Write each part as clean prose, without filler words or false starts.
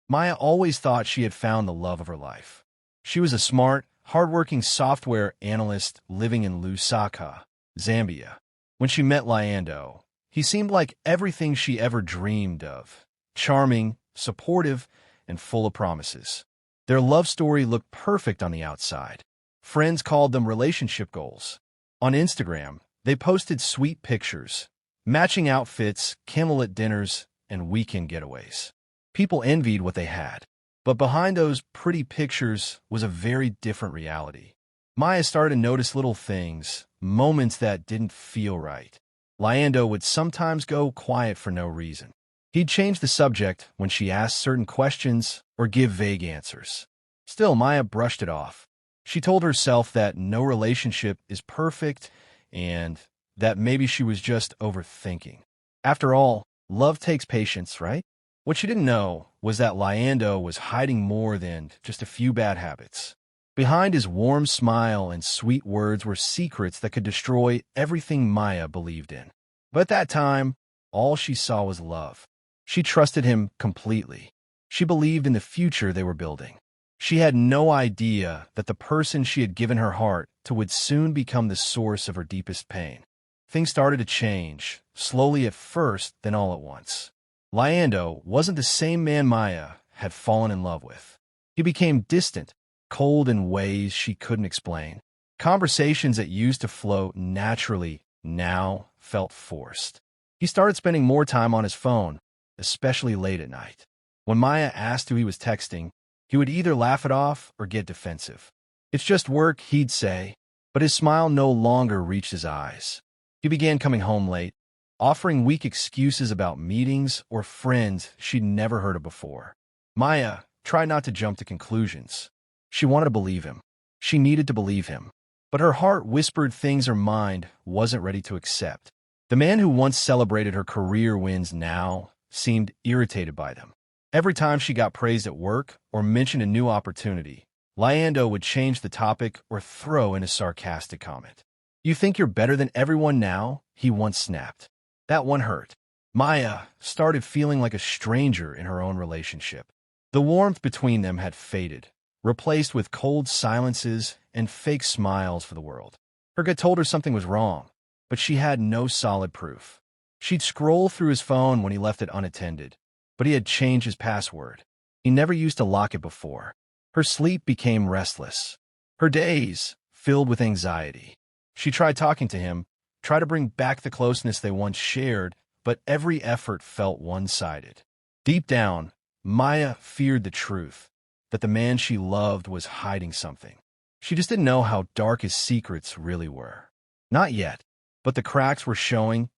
Maya always thought she had found the love of her life. She was a smart, hardworking software analyst living in Lusaka, Zambia. When she met Lyando, he seemed like everything she ever dreamed of: charming, supportive, and full of promises. Their love story looked perfect on the outside. Friends called them relationship goals. On Instagram, they posted sweet pictures, matching outfits, candlelit dinners, and weekend getaways. People envied what they had. But behind those pretty pictures was a very different reality. Maya started to notice little things, moments that didn't feel right. Lyando would sometimes go quiet for no reason. He'd change the subject when she asked certain questions or give vague answers. Still, Maya brushed it off. She told herself that no relationship is perfect and that maybe she was just overthinking. After all, love takes patience, right? What she didn't know was that Lyando was hiding more than just a few bad habits. Behind his warm smile and sweet words were secrets that could destroy everything Maya believed in. But at that time, all she saw was love. She trusted him completely. She believed in the future they were building. She had no idea that the person she had given her heart to would soon become the source of her deepest pain. Things started to change, slowly at first, then all at once. Lyando wasn't the same man Maya had fallen in love with. He became distant, cold in ways she couldn't explain. Conversations that used to flow naturally now felt forced. He started spending more time on his phone, especially late at night. When Maya asked who he was texting, he would either laugh it off or get defensive. "It's just work," he'd say, but his smile no longer reached his eyes. He began coming home late, offering weak excuses about meetings or friends she'd never heard of before. Maya tried not to jump to conclusions. She wanted to believe him. She needed to believe him. But her heart whispered things her mind wasn't ready to accept. The man who once celebrated her career wins now seemed irritated by them. Every time she got praised at work or mentioned a new opportunity, Lyando would change the topic or throw in a sarcastic comment. "You think you're better than everyone now?" he once snapped. That one hurt. Maya started feeling like a stranger in her own relationship. The warmth between them had faded, replaced with cold silences and fake smiles for the world. Her gut told her something was wrong, but she had no solid proof. She'd scroll through his phone when he left it unattended, but he had changed his password. He never used to lock it before. Her sleep became restless. Her days filled with anxiety. She tried talking to him, tried to bring back the closeness they once shared, but every effort felt one-sided. Deep down, Maya feared the truth, that the man she loved was hiding something. She just didn't know how dark his secrets really were. Not yet, but the cracks were showing,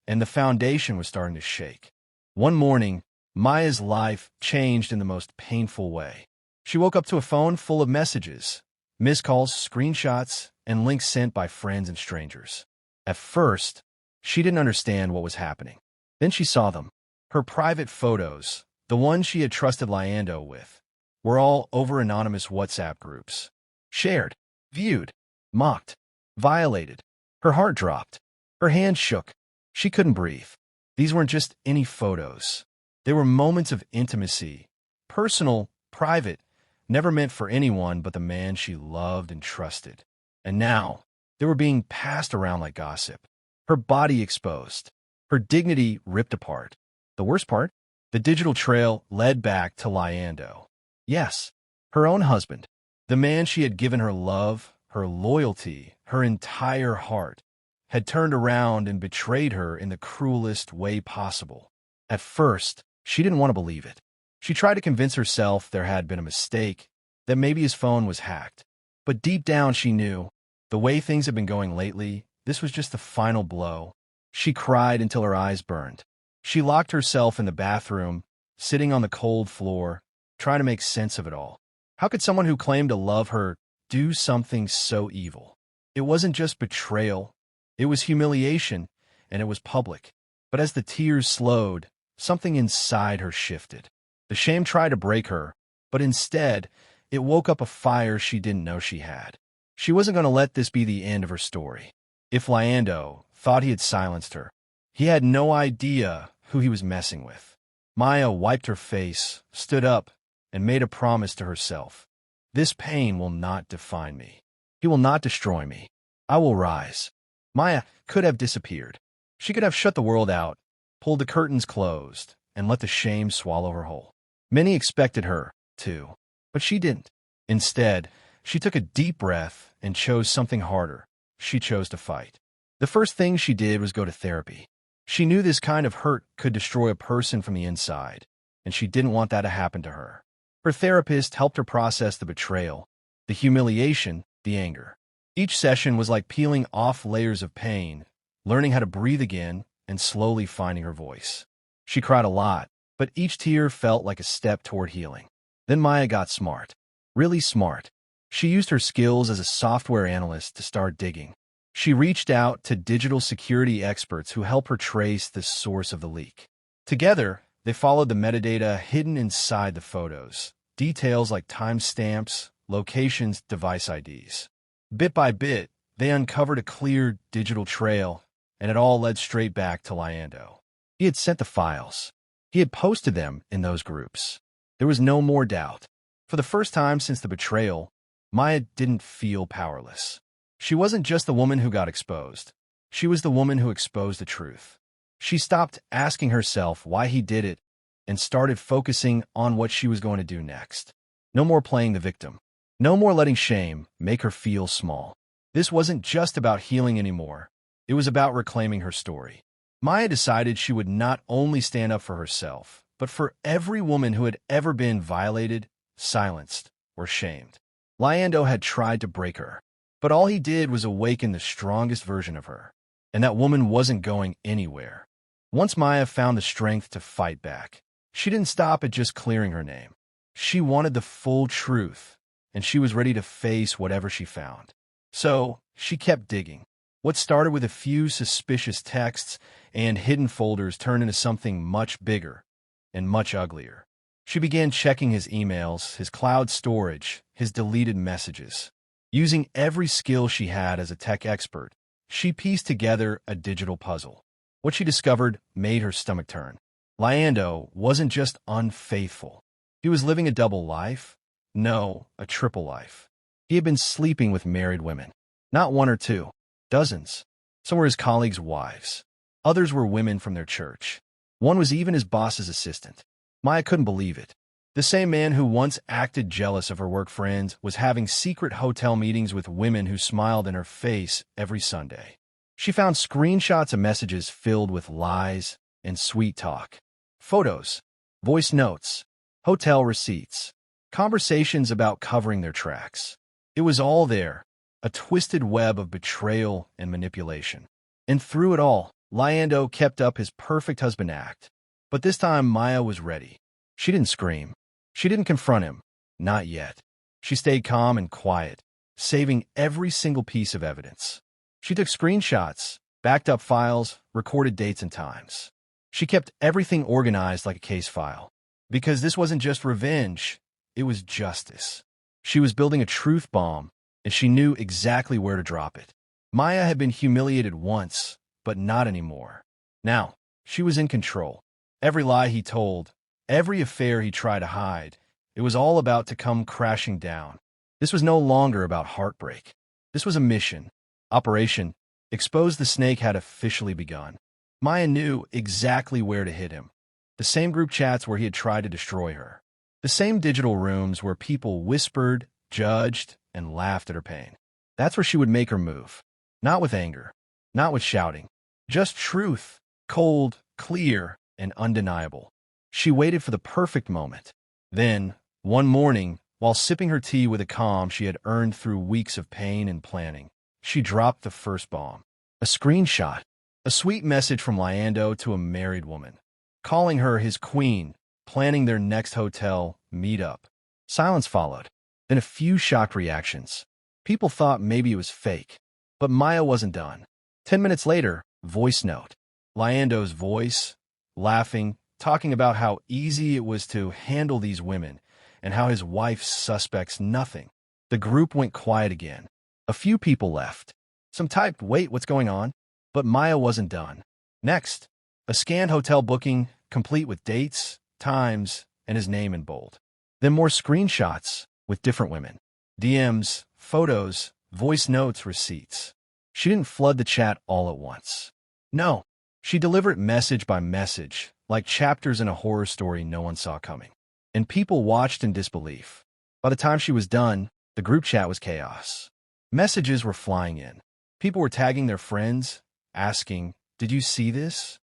and the foundation was starting to shake. One morning, Maya's life changed in the most painful way. She woke up to a phone full of messages, missed calls, screenshots, and links sent by friends and strangers. At first, she didn't understand what was happening. Then she saw them. Her private photos, the ones she had trusted Lyando with, were all over anonymous WhatsApp groups. Shared, viewed, mocked, violated. Her heart dropped. Her hands shook. She couldn't breathe. These weren't just any photos. They were moments of intimacy, personal, private, never meant for anyone but the man she loved and trusted. And now, they were being passed around like gossip. Her body exposed. Her dignity ripped apart. The worst part? The digital trail led back to Lyando. Yes, her own husband. The man she had given her love, her loyalty, her entire heart, had turned around and betrayed her in the cruelest way possible. At first, she didn't want to believe it. She tried to convince herself there had been a mistake, that maybe his phone was hacked. But deep down she knew, the way things had been going lately, this was just the final blow. She cried until her eyes burned. She locked herself in the bathroom, sitting on the cold floor, trying to make sense of it all. How could someone who claimed to love her do something so evil? It wasn't just betrayal. It was humiliation, and it was public. But as the tears slowed, something inside her shifted. The shame tried to break her, but instead, it woke up a fire she didn't know she had. She wasn't going to let this be the end of her story. If Lyando thought he had silenced her, he had no idea who he was messing with. Maya wiped her face, stood up, and made a promise to herself. This pain will not define me. He will not destroy me. I will rise. Maya could have disappeared. She could have shut the world out, pulled the curtains closed, and let the shame swallow her whole. Many expected her to, but she didn't. Instead, she took a deep breath and chose something harder. She chose to fight. The first thing she did was go to therapy. She knew this kind of hurt could destroy a person from the inside, and she didn't want that to happen to her. Her therapist helped her process the betrayal, the humiliation, the anger. Each session was like peeling off layers of pain, learning how to breathe again, and slowly finding her voice. She cried a lot, but each tear felt like a step toward healing. Then Maya got smart. Really smart. She used her skills as a software analyst to start digging. She reached out to digital security experts who help her trace the source of the leak. Together, they followed the metadata hidden inside the photos, details like timestamps, locations, device IDs. Bit by bit, they uncovered a clear digital trail, and it all led straight back to Liando. He had sent the files. He had posted them in those groups. There was no more doubt. For the first time since the betrayal, Maya didn't feel powerless. She wasn't just the woman who got exposed. She was the woman who exposed the truth. She stopped asking herself why he did it and started focusing on what she was going to do next. No more playing the victim. No more letting shame make her feel small. This wasn't just about healing anymore. It was about reclaiming her story. Maya decided she would not only stand up for herself, but for every woman who had ever been violated, silenced, or shamed. Liando had tried to break her, but all he did was awaken the strongest version of her, and that woman wasn't going anywhere. Once Maya found the strength to fight back, she didn't stop at just clearing her name. She wanted the full truth, and she was ready to face whatever she found. So, she kept digging. What started with a few suspicious texts and hidden folders turned into something much bigger and much uglier. She began checking his emails, his cloud storage, his deleted messages. Using every skill she had as a tech expert, she pieced together a digital puzzle. What she discovered made her stomach turn. Liando wasn't just unfaithful. He was living a double life. No, a triple life. He had been sleeping with married women. Not one or two. Dozens. Some were his colleagues' wives. Others were women from their church. One was even his boss's assistant. Maya couldn't believe it. The same man who once acted jealous of her work friends was having secret hotel meetings with women who smiled in her face every Sunday. She found screenshots of messages filled with lies and sweet talk. Photos, voice notes, hotel receipts, conversations about covering their tracks. It was all there, a twisted web of betrayal and manipulation. And through it all, Liando kept up his perfect husband act. But this time Maya was ready. She didn't scream. She didn't confront him. Not yet. She stayed calm and quiet, saving every single piece of evidence. She took screenshots, backed up files, recorded dates and times. She kept everything organized like a case file. Because this wasn't just revenge, it was justice. She was building a truth bomb, and she knew exactly where to drop it. Maya had been humiliated once, but not anymore. Now, she was in control. Every lie he told, every affair he tried to hide, it was all about to come crashing down. This was no longer about heartbreak. This was a mission. Operation Expose the Snake had officially begun. Maya knew exactly where to hit him. The same group chats where he had tried to destroy her. The same digital rooms where people whispered, judged, and laughed at her pain. That's where she would make her move. Not with anger. Not with shouting. Just truth. Cold, clear, and undeniable. She waited for the perfect moment. Then, one morning, while sipping her tea with a calm she had earned through weeks of pain and planning, she dropped the first bomb. A screenshot. A sweet message from Liando to a married woman, calling her his queen, planning their next hotel meetup. Silence followed. Then a few shocked reactions. People thought maybe it was fake. But Maya wasn't done. 10 minutes later, voice note. Liando's voice, laughing, talking about how easy it was to handle these women and how his wife suspects nothing. The group went quiet again. A few people left. Some typed, "Wait, what's going on?" But Maya wasn't done. Next, a scanned hotel booking, complete with dates, times, and his name in bold. Then more screenshots with different women. DMs, photos, voice notes, receipts. She didn't flood the chat all at once. No, she delivered message by message, like chapters in a horror story no one saw coming. And people watched in disbelief. By the time she was done, the group chat was chaos. Messages were flying in. People were tagging their friends, asking, "Did you see this?"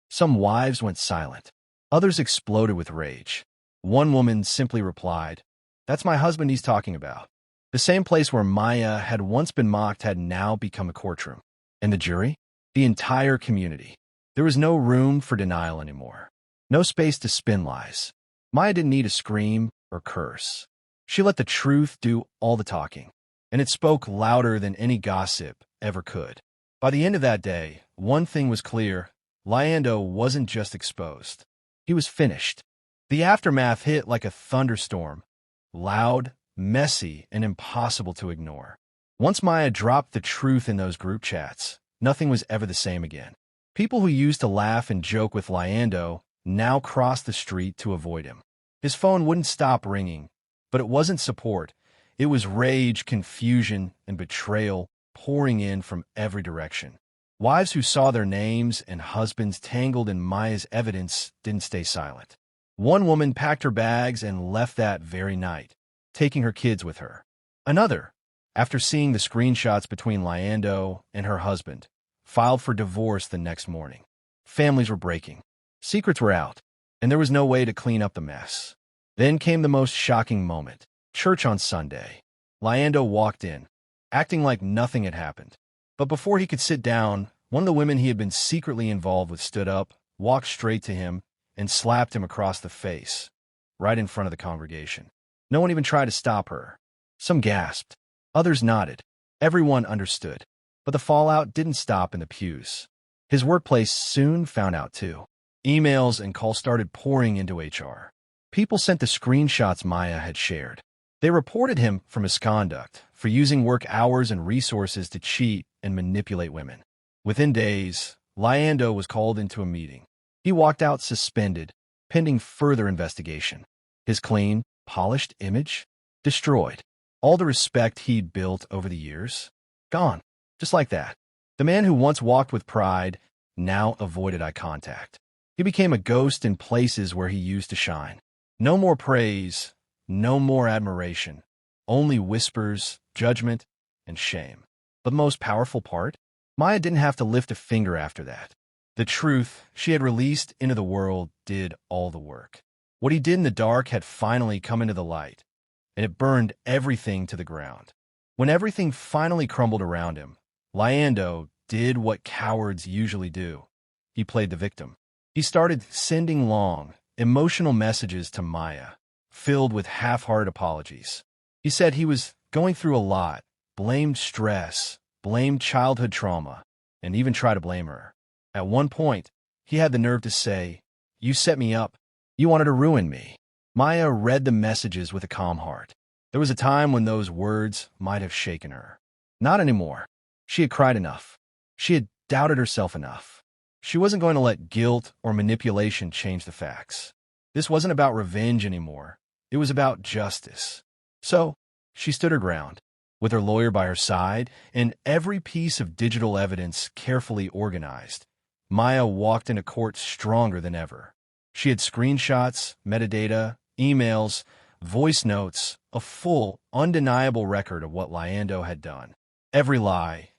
Some wives went silent. Others exploded with rage. One woman simply replied, "That's my husband he's talking about." The same place where Maya had once been mocked had now become a courtroom. And the jury? The entire community. There was no room for denial anymore. No space to spin lies. Maya didn't need to scream or curse. She let the truth do all the talking. And it spoke louder than any gossip ever could. By the end of that day, one thing was clear. Lyando wasn't just exposed. He was finished. The aftermath hit like a thunderstorm. Loud, messy, and impossible to ignore. Once Maya dropped the truth in those group chats, nothing was ever the same again. People who used to laugh and joke with Lyando now crossed the street to avoid him. His phone wouldn't stop ringing, but it wasn't support. It was rage, confusion, and betrayal pouring in from every direction. Wives who saw their names and husbands tangled in Maya's evidence didn't stay silent. One woman packed her bags and left that very night, taking her kids with her. Another, after seeing the screenshots between Lyando and her husband, filed for divorce the next morning. Families were breaking. Secrets were out, and there was no way to clean up the mess. Then came the most shocking moment. Church on Sunday. Lyando walked in, acting like nothing had happened. But before he could sit down, one of the women he had been secretly involved with stood up, walked straight to him, and slapped him across the face, right in front of the congregation. No one even tried to stop her. Some gasped. Others nodded. Everyone understood. But the fallout didn't stop in the pews. His workplace soon found out too. Emails and calls started pouring into HR. People sent the screenshots Maya had shared. They reported him for misconduct, for using work hours and resources to cheat and manipulate women. Within days, Lyando was called into a meeting. He walked out suspended, pending further investigation. His clean, polished image? Destroyed. All the respect he'd built over the years? Gone. Just like that. The man who once walked with pride now avoided eye contact. He became a ghost in places where he used to shine. No more praise, no more admiration, only whispers, judgment, and shame. But the most powerful part? Maya didn't have to lift a finger after that. The truth she had released into the world did all the work. What he did in the dark had finally come into the light, and it burned everything to the ground. When everything finally crumbled around him, Lyando did what cowards usually do. He played the victim. He started sending long, emotional messages to Maya, filled with half-hearted apologies. He said he was going through a lot, blamed stress, blamed childhood trauma, and even tried to blame her. At one point, he had the nerve to say, "You set me up. You wanted to ruin me." Maya read the messages with a calm heart. There was a time when those words might have shaken her. Not anymore. She had cried enough. She had doubted herself enough. She wasn't going to let guilt or manipulation change the facts. This wasn't about revenge anymore. It was about justice. So, she stood her ground, with her lawyer by her side and every piece of digital evidence carefully organized. Maya walked into court stronger than ever. She had screenshots, metadata, emails, voice notes, a full, undeniable record of what Lyando had done. Every lie,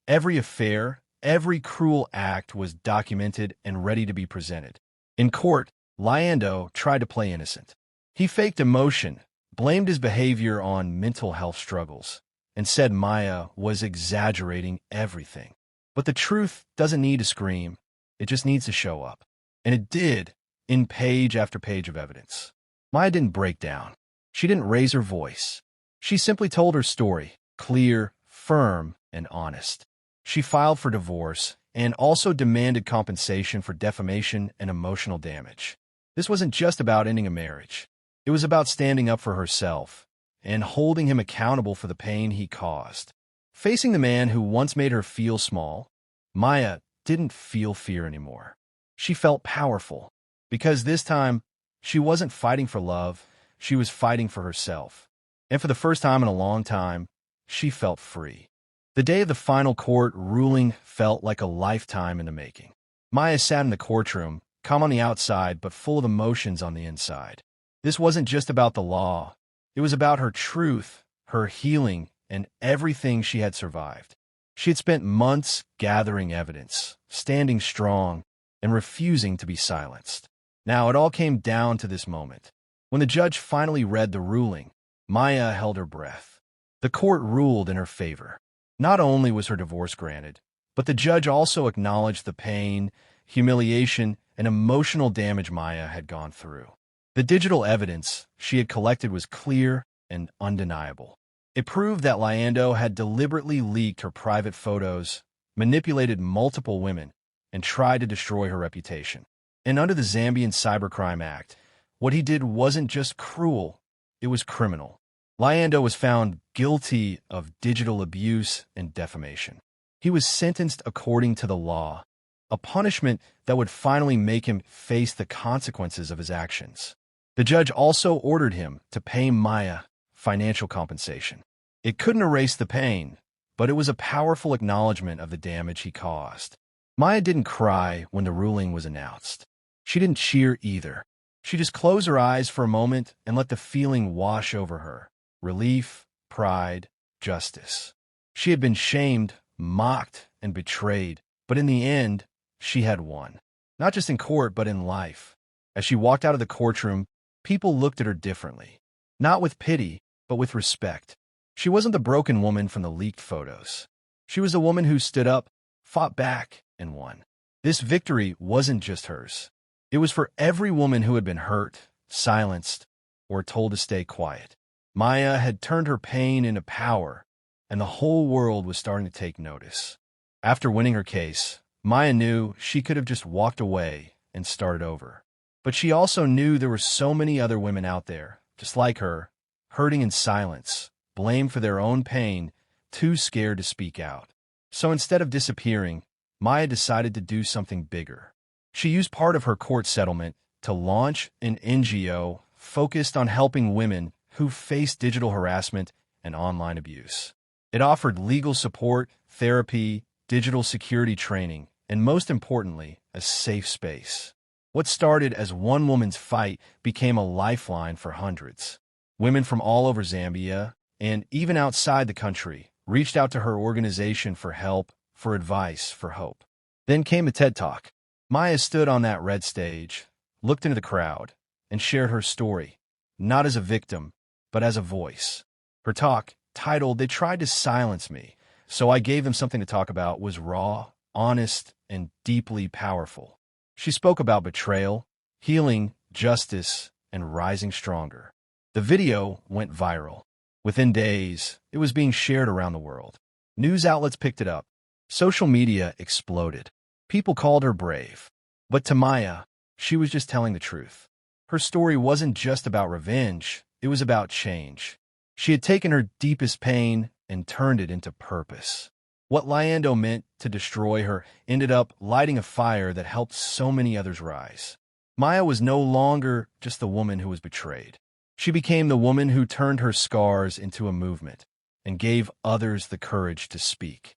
every affair, every cruel act was documented and ready to be presented. In court, Lyando tried to play innocent. He faked emotion, blamed his behavior on mental health struggles, and said Maya was exaggerating everything. But the truth doesn't need to scream. It just needs to show up. And it did, in page after page of evidence. Maya didn't break down. She didn't raise her voice. She simply told her story, clear, firm, and honest. She filed for divorce and also demanded compensation for defamation and emotional damage. This wasn't just about ending a marriage. It was about standing up for herself and holding him accountable for the pain he caused. Facing the man who once made her feel small, Maya didn't feel fear anymore. She felt powerful, because this time, she wasn't fighting for love, She was fighting for herself. And for the first time in a long time, she felt free. The day of the final court ruling felt like a lifetime in the making. Maya sat in the courtroom, calm on the outside but full of emotions on the inside. This wasn't just about the law. It was about her truth, her healing, and everything she had survived. She had spent months gathering evidence, standing strong, and refusing to be silenced. Now it all came down to this moment. When the judge finally read the ruling, Maya held her breath. The court ruled in her favor. Not only was her divorce granted, but the judge also acknowledged the pain, humiliation, and emotional damage Maya had gone through. The digital evidence she had collected was clear and undeniable. It proved that Lyando had deliberately leaked her private photos, manipulated multiple women, and tried to destroy her reputation. And under the Zambian Cybercrime Act, what he did wasn't just cruel, it was criminal. Lyando was found guilty of digital abuse and defamation. He was sentenced according to the law, a punishment that would finally make him face the consequences of his actions. The judge also ordered him to pay Maya financial compensation. It couldn't erase the pain, but it was a powerful acknowledgement of the damage he caused. Maya didn't cry when the ruling was announced. She didn't cheer either. She just closed her eyes for a moment and let the feeling wash over her. Relief, pride, justice. She had been shamed, mocked, and betrayed, but in the end, she had won. Not just in court, but in life. As she walked out of the courtroom, people looked at her differently. Not with pity, but with respect. She wasn't the broken woman from the leaked photos. She was a woman who stood up, fought back, and won. This victory wasn't just hers. It was for every woman who had been hurt, silenced, or told to stay quiet. Maya had turned her pain into power, and the whole world was starting to take notice. After winning her case, Maya knew she could have just walked away and started over. But she also knew there were so many other women out there, just like her, hurting in silence, blamed for their own pain, too scared to speak out. So instead of disappearing, Maya decided to do something bigger. She used part of her court settlement to launch an NGO focused on helping women who face digital harassment and online abuse. It offered legal support, therapy, digital security training, and most importantly, a safe space. What started as one woman's fight became a lifeline for hundreds. Women from all over Zambia, and even outside the country, reached out to her organization for help, for advice, for hope. Then came a TED Talk. Maya stood on that red stage, looked into the crowd, and shared her story, not as a victim, but as a voice. Her talk, titled "They Tried to Silence Me, So I Gave Them Something to Talk About," was raw, honest, and deeply powerful. She spoke about betrayal, healing, justice, and rising stronger. The video went viral. Within days, it was being shared around the world. News outlets picked it up. Social media exploded. People called her brave. But to Maya, she was just telling the truth. Her story wasn't just about revenge, it was about change. She had taken her deepest pain and turned it into purpose. What Lyando meant to destroy her ended up lighting a fire that helped so many others rise. Maya was no longer just the woman who was betrayed. She became the woman who turned her scars into a movement and gave others the courage to speak.